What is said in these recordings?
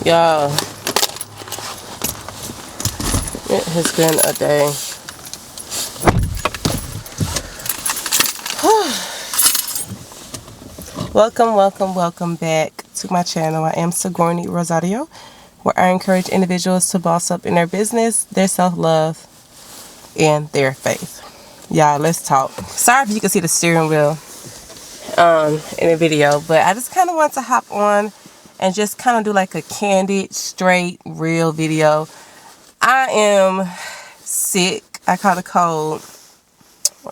Y'all, it has been a day. Welcome back to my channel. I am Sigourney Rosario, where I encourage individuals to boss up in their business, their self-love, and their faith. Y'all, let's talk. Sorry if you can see the steering wheel in the video, but I just kind of want to hop on and just kind of do like a candid, straight, real video. I am sick. I caught a cold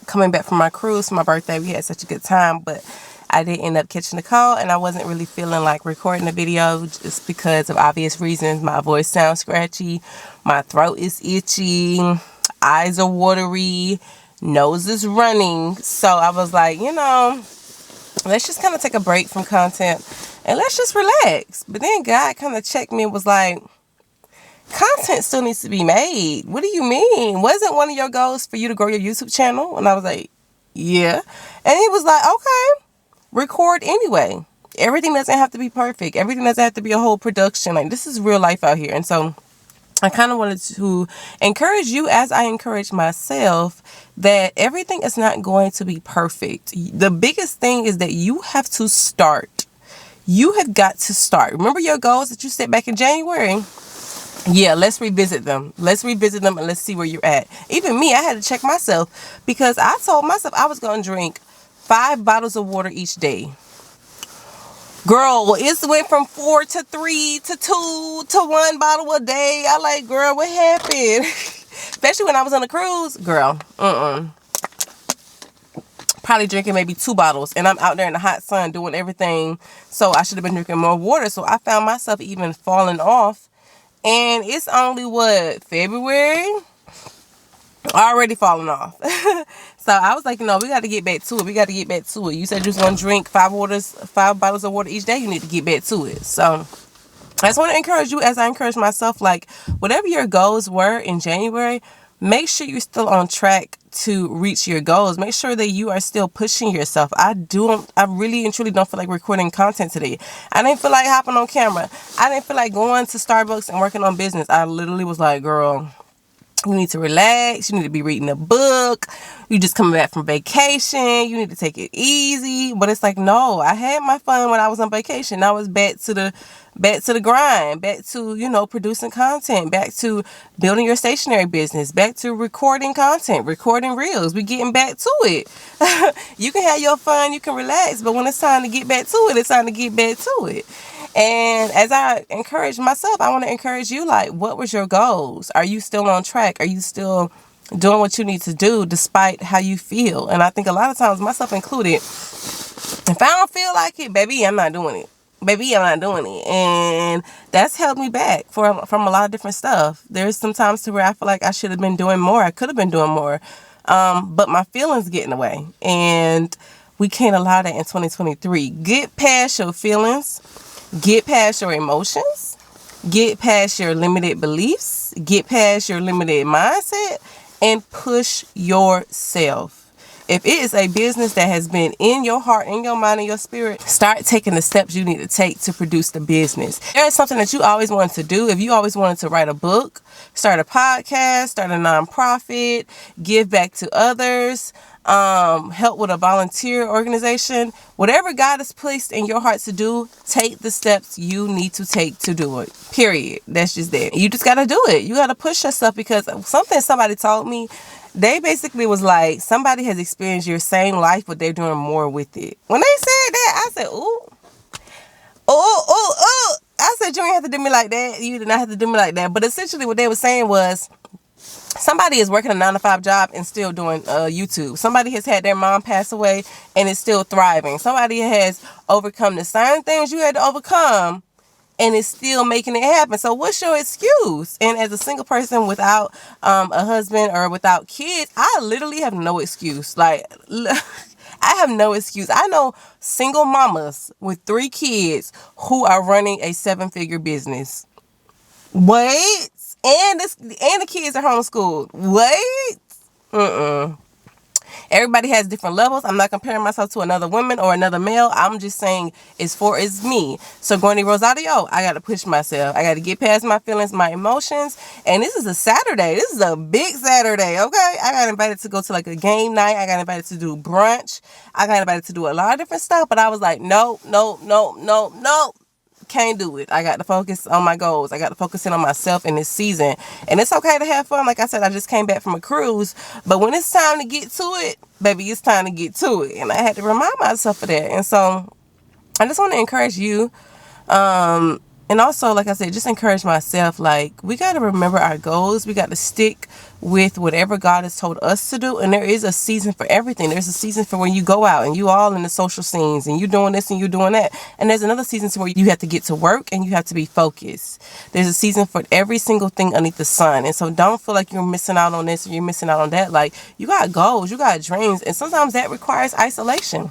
coming back from my cruise for my birthday. We had such a good time, but I did end up catching the cold, and I wasn't really feeling like recording the video just because of obvious reasons. My voice sounds scratchy, my throat is itchy, eyes are watery, nose is running. So I was like, let's just kind of take a break from content and let's just relax. But then God kind of checked me and was like, content still needs to be made. What do you mean? Wasn't one of your goals for you to grow your YouTube channel? And I was like, yeah. And he was like, okay, record anyway. Everything doesn't have to be perfect. Everything doesn't have to be a whole production. Like, this is real life out here. And so I kind of wanted to encourage you, as I encourage myself, that everything is not going to be perfect. The biggest thing is that you have to start. You have got to start. Remember your goals that you set back in January? Yeah, let's revisit them. Let's revisit them and let's see where you're at. Even me, I had to check myself because I told myself I was going to drink 5 bottles of water each day. Girl, it went from 4 to 3 to 2 to 1 bottle a day. I like, girl, what happened? Especially when I was on a cruise. Girl, probably drinking maybe 2 bottles, and I'm out there in the hot sun doing everything. So I should have been drinking more water. So I found myself even falling off. And it's only February? Already falling off. So I was like, we got to get back to it. You said you was going to drink 5 bottles of water each day. You need to get back to it. So I just want to encourage you, as I encourage myself, like, whatever your goals were in January, make sure you're still on track to reach your goals. Make sure that you are still pushing yourself. I really and truly don't feel like recording content today. I didn't feel like hopping on camera. I didn't feel like going to Starbucks and working on business. I literally was like, girl, you need to relax. You need to be reading a book. You just coming back from vacation. You need to take it easy. But it's like, no, I had my fun when I was on vacation. Now it's back to the grind, back to, producing content, back to building your stationery business, back to recording content, recording reels. We're getting back to it. You can have your fun, you can relax, but when it's time to get back to it, it's time to get back to it. And as I encourage myself, I want to encourage you, like, what was your goals? Are you still on track? Are you still doing what you need to do despite how you feel? And I think a lot of times, myself included, if I don't feel like it, baby, I'm not doing it. And that's held me back from a lot of different stuff. There's some times to where I feel like I should have been doing more. I could have been doing more. But my feelings get in the way. And we can't allow that in 2023. Get past your feelings. Get past your emotions. Get past your limited beliefs. Get past your limited mindset. And push yourself. If it is a business that has been in your heart, in your mind, in your spirit, start taking the steps you need to take to produce the business. There is something that you always wanted to do. If you always wanted to write a book, start a podcast, start a nonprofit, give back to others, help with a volunteer organization, whatever God has placed in your heart to do, take the steps you need to take to do it. Period. That's just that. You just got to do it. You got to push yourself, because somebody told me, they basically was like, somebody has experienced your same life, but they're doing more with it. When they said that, I said, ooh. I said, you ain't have to do me like that. You did not have to do me like that. But essentially what they were saying was, somebody is working a 9-to-5 job and still doing YouTube. Somebody has had their mom pass away and is still thriving. Somebody has overcome the same things you had to overcome and is still making it happen. So what's your excuse? And as a single person without a husband or without kids, I literally have no excuse. Like, I have no excuse. I know single mamas with 3 kids who are running a 7-figure business. Wait. And the kids are homeschooled. Wait. Everybody has different levels. I'm not comparing myself to another woman or another male. I'm just saying it's me. So Sigourney Rosario, I got to push myself. I got to get past my feelings, my emotions. And this is a Saturday. This is a big Saturday, okay? I got invited to go to like a game night. I got invited to do brunch. I got invited to do a lot of different stuff. But I was like, no. Can't do it. I got to focus on my goals. I got to focus in on myself in this season. And it's okay to have fun. Like I said, I just came back from a cruise. But when it's time to get to it, baby, it's time to get to it. And I had to remind myself of that. And so I just want to encourage you. And also, like I said, just encourage myself. Like, we got to remember our goals. We got to stick with whatever God has told us to do. And there is a season for everything. There's a season for when you go out and you all in the social scenes and you doing this and you doing that. And there's another season where you have to get to work and you have to be focused. There's a season for every single thing underneath the sun. And so don't feel like you're missing out on this or you're missing out on that. Like, you got goals, you got dreams. And sometimes that requires isolation.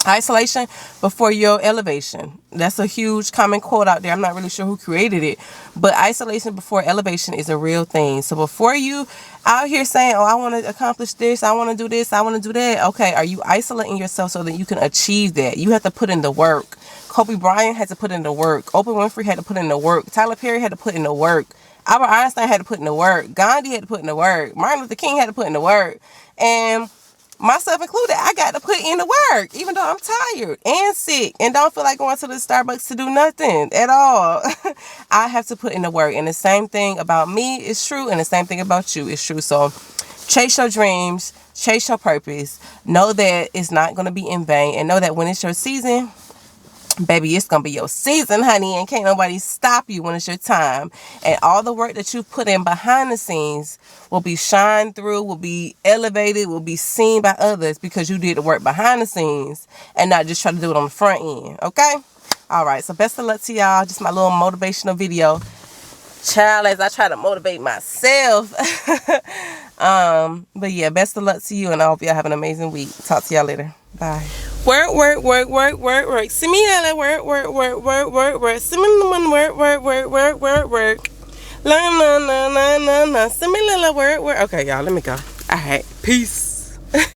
Isolation before your elevation. That's a huge common quote out there. I'm not really sure who created it, but isolation before elevation is a real thing. So before you out here saying, oh, I want to accomplish this, I want to do this, I want to do that. Okay, are you isolating yourself so that you can achieve that? You have to put in the work. Kobe Bryant had to put in the work. Oprah Winfrey had to put in the work. Tyler Perry had to put in the work. Albert Einstein had to put in the work. Gandhi had to put in the work. Martin Luther King had to put in the work. And myself included, I got to put in the work, even though I'm tired and sick and don't feel like going to the Starbucks to do nothing at all. I have to put in the work. And the same thing about me is true, and the same thing about you is true. So chase your dreams, chase your purpose. Know that it's not going to be in vain, and know that when it's your season, baby, it's going to be your season, honey, and can't nobody stop you when it's your time. And all the work that you put in behind the scenes will be shined through, will be elevated, will be seen by others because you did the work behind the scenes and not just try to do it on the front end, okay? All right, so best of luck to y'all. Just my little motivational video. Child, as I try to motivate myself. But yeah, best of luck to you, and I hope y'all have an amazing week. Talk to y'all later. Bye. Work. See me at work. See me work. La. See me work. Okay, y'all, let me go. All right, peace.